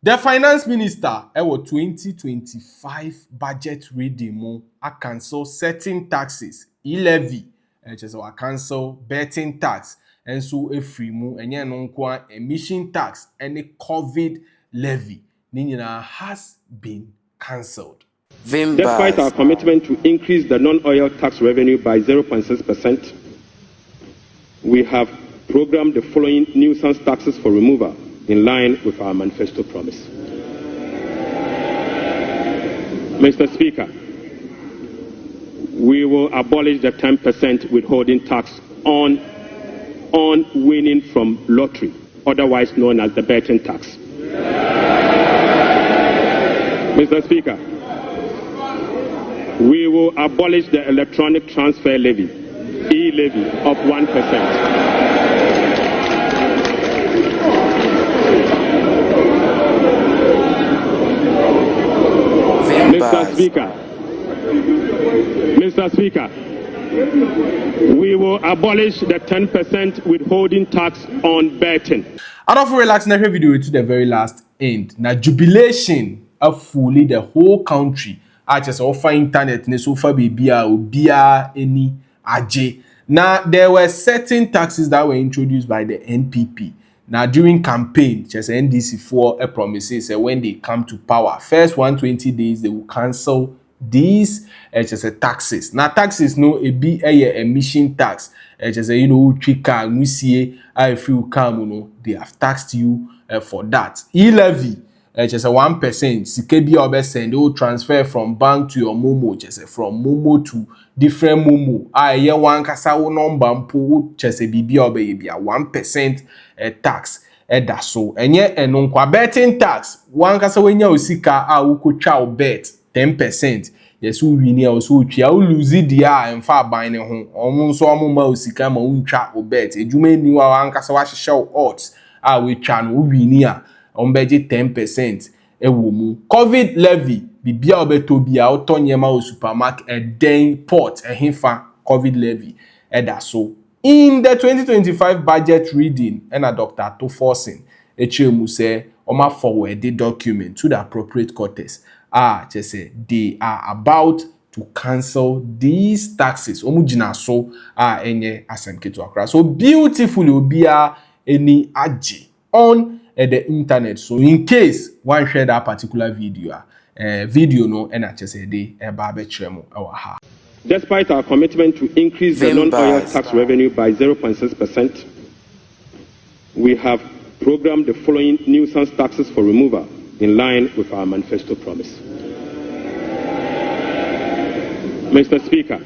The finance minister our 2025 budget reading mo a cancel certain taxes, E-Levy, just a cancel betting tax, and so a free mu enye no nko emission tax and a COVID levy. Nina has been cancelled. Despite our commitment to increase the non-oil tax revenue by 0.6%, we have programmed the following nuisance taxes for removal in line with our manifesto promise. Mr. Speaker, we will abolish the 10% withholding tax on winning from lottery, otherwise known as the betting tax. Mr. Speaker, we will abolish the electronic transfer levy, E-Levy, of 1%. Mr. Speaker, we will abolish the 10% withholding tax on betting. I don't relax next video to the very last end. Now jubilation of fully the whole country. I just offer internet ne so far be any aje. Now there were certain taxes that were introduced by the NPP. Now during campaign, just NDC for a promises when they come to power, first 120 days they will cancel these taxes. Now taxes no be a emission tax. Just trika musie if you come they have taxed you for that. E-Levy just 1%. Sikebi obe send you transfer from bank to your Momo, just from Momo to different Momo. Ye one kasa wo number mpo just bibi obe be a 1% tax. That's so. Enye enunkwa betting tax. One kasa wenya osika uko cha bet 10%. Yes, we win also twa o lose dia emfa ban ne ho. Omo so omo ma osika ma untwa o bet. Ejume ni wa ankasa wa hye odds we twa no win a ombeje 10% ewo mu. COVID levy bibia obeto bia otonyema o supermarket den port ehinfa COVID levy that's so. In the 2025 budget reading and Dr. Forson echemu say oma forward the document to the appropriate quarters. Just say they are about to cancel these taxes. Omujina so enye asemketo akra. So beautifully obia any aji on the internet. So in case one share that particular video, no and I just say they Despite our commitment to increase the non-oil tax revenue by 0.6%, we have programmed the following nuisance taxes for removal in line with our manifesto promise. Mr. Speaker,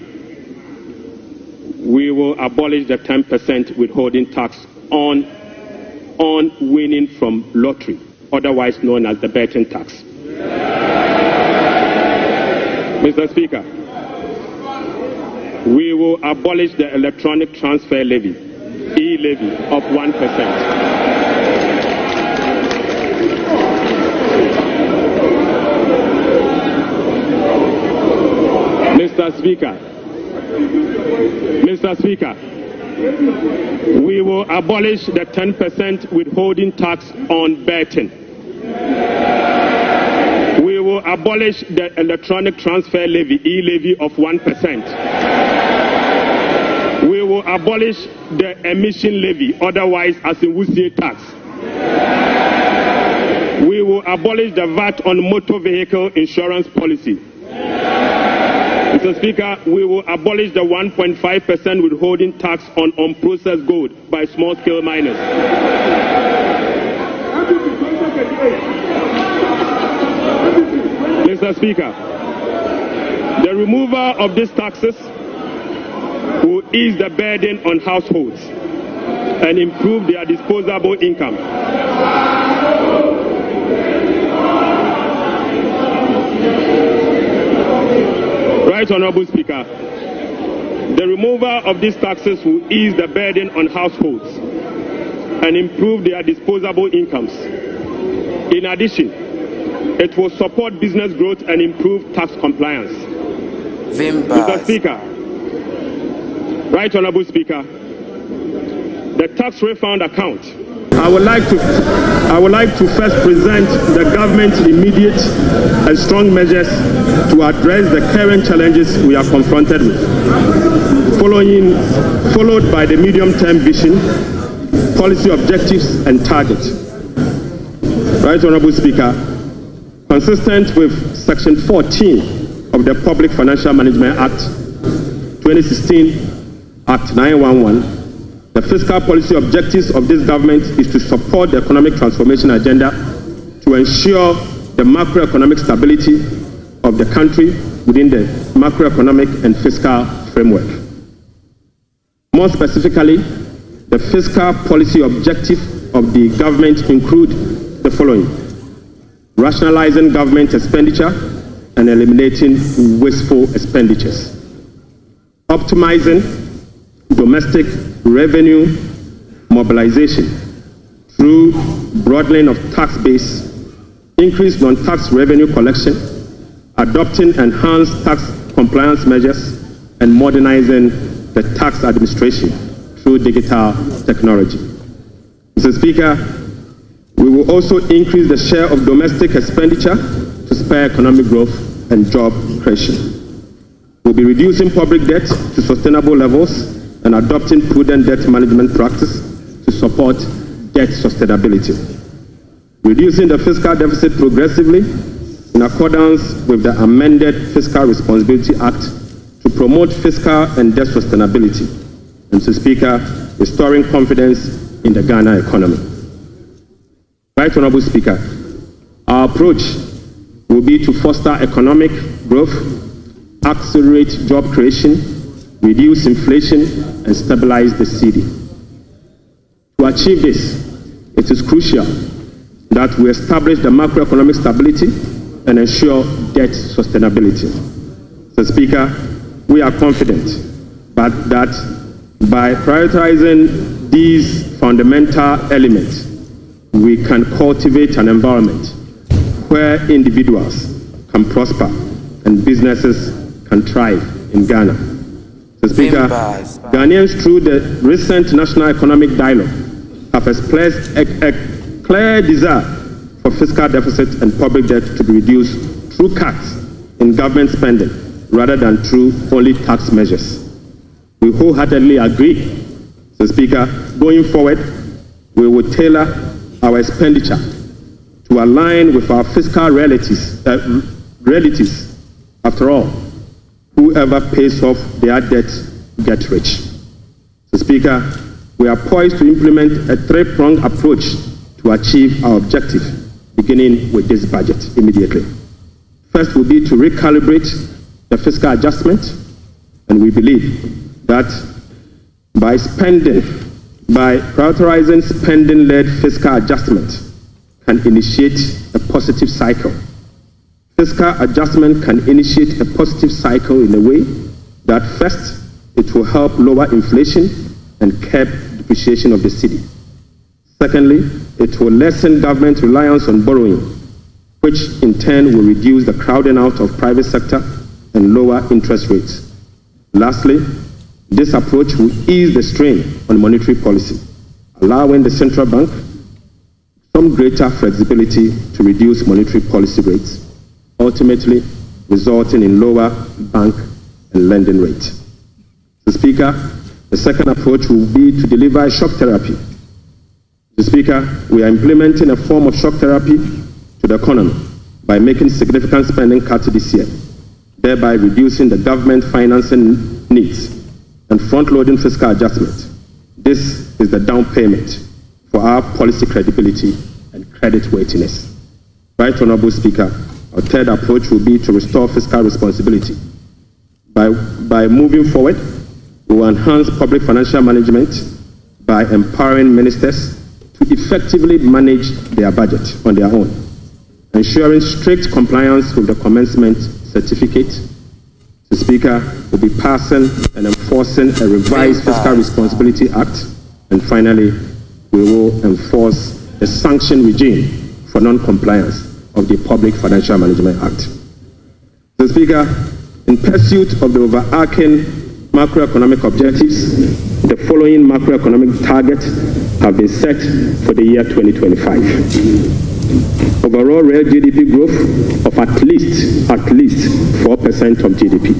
we will abolish the 10% withholding tax on winning from lottery, otherwise known as the betting tax. Mr. Speaker, we will abolish the electronic transfer levy, E-Levy, of 1%. Mr. Speaker, we will abolish the 10% withholding tax on betting. We will abolish the electronic transfer levy, E-Levy, of 1%. We will abolish the emission levy, otherwise as in Wusie tax. We will abolish the VAT on motor vehicle insurance policy. Mr. Speaker, we will abolish the 1.5% withholding tax on unprocessed gold by small-scale miners. Mr. Speaker, the removal of these taxes will ease the burden on households and improve their disposable income. Right, Honorable Speaker, the removal of these taxes will ease the burden on households and improve their disposable incomes. In addition, it will support business growth and improve tax compliance. Mr. Speaker, Right, Honorable Speaker, the tax refund account I would like to first present the government's immediate and strong measures to address the current challenges we are confronted with, followed by the medium-term vision, policy objectives, and targets. Right Honorable Speaker, consistent with Section 14 of the Public Financial Management Act 2016, Act 911, the fiscal policy objectives of this government is to support the economic transformation agenda to ensure the macroeconomic stability of the country within the macroeconomic and fiscal framework. More specifically, the fiscal policy objective of the government include the following: rationalizing government expenditure and eliminating wasteful expenditures, optimizing domestic revenue mobilization through broadening of tax base, increased non-tax revenue collection, adopting enhanced tax compliance measures, and modernizing the tax administration through digital technology. Mr. Speaker, we will also increase the share of domestic expenditure to spur economic growth and job creation. We'll be reducing public debt to sustainable levels and adopting prudent debt management practice to support debt sustainability. Reducing the fiscal deficit progressively in accordance with the amended Fiscal Responsibility Act to promote fiscal and debt sustainability. And Mr. Speaker, restoring confidence in the Ghana economy. Right Honorable Speaker, our approach will be to foster economic growth, accelerate job creation, reduce inflation, and stabilize the cedi. To achieve this, it is crucial that we establish the macroeconomic stability and ensure debt sustainability. Mr. Speaker, we are confident that by prioritizing these fundamental elements, we can cultivate an environment where individuals can prosper and businesses can thrive in Ghana. Mr. Speaker, Ghanaians through the recent National Economic Dialogue have expressed a clear desire for fiscal deficit and public debt to be reduced through cuts in government spending rather than through only tax measures. We wholeheartedly agree, Mr. Speaker, going forward, we will tailor our expenditure to align with our fiscal realities. After all, whoever pays off their debt gets rich. Mr. Speaker, we are poised to implement a three-pronged approach to achieve our objective, beginning with this budget immediately. First will be to recalibrate the fiscal adjustment, and we believe that by prioritizing spending-led fiscal adjustment can initiate a positive cycle. Fiscal adjustment can initiate a positive cycle in a way that first, it will help lower inflation and curb depreciation of the cedi. Secondly, it will lessen government reliance on borrowing, which in turn will reduce the crowding out of private sector and lower interest rates. Lastly, this approach will ease the strain on monetary policy, allowing the central bank some greater flexibility to reduce monetary policy rates, ultimately resulting in lower bank and lending rates. Mr. Speaker, the second approach will be to deliver shock therapy. Mr. Speaker, we are implementing a form of shock therapy to the economy by making significant spending cuts this year, thereby reducing the government financing needs and front-loading fiscal adjustment. This is the down payment for our policy credibility and credit worthiness. Right Honorable Speaker, our third approach will be to restore fiscal responsibility. By moving forward, we will enhance public financial management by empowering ministers to effectively manage their budget on their own, ensuring strict compliance with the commencement certificate. The Speaker will be passing and enforcing a revised Fiscal Responsibility Act, and finally, we will enforce a sanction regime for non-compliance of the Public Financial Management Act. The Speaker, in pursuit of the overarching macroeconomic objectives, The following macroeconomic targets have been set for the year 2025. Overall real GDP growth of at least 4% of GDP.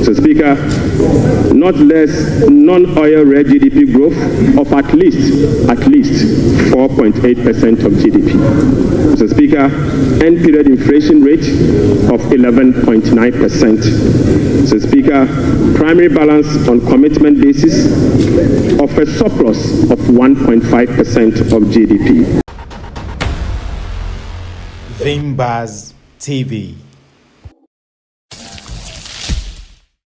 So, Speaker, not less non-oil real GDP growth of at least 4.8% of GDP. So, Speaker, end period inflation rate of 11.9%. So, Speaker, primary balance on commitment basis of a surplus of 1.5% of GDP. Vimbaz TV.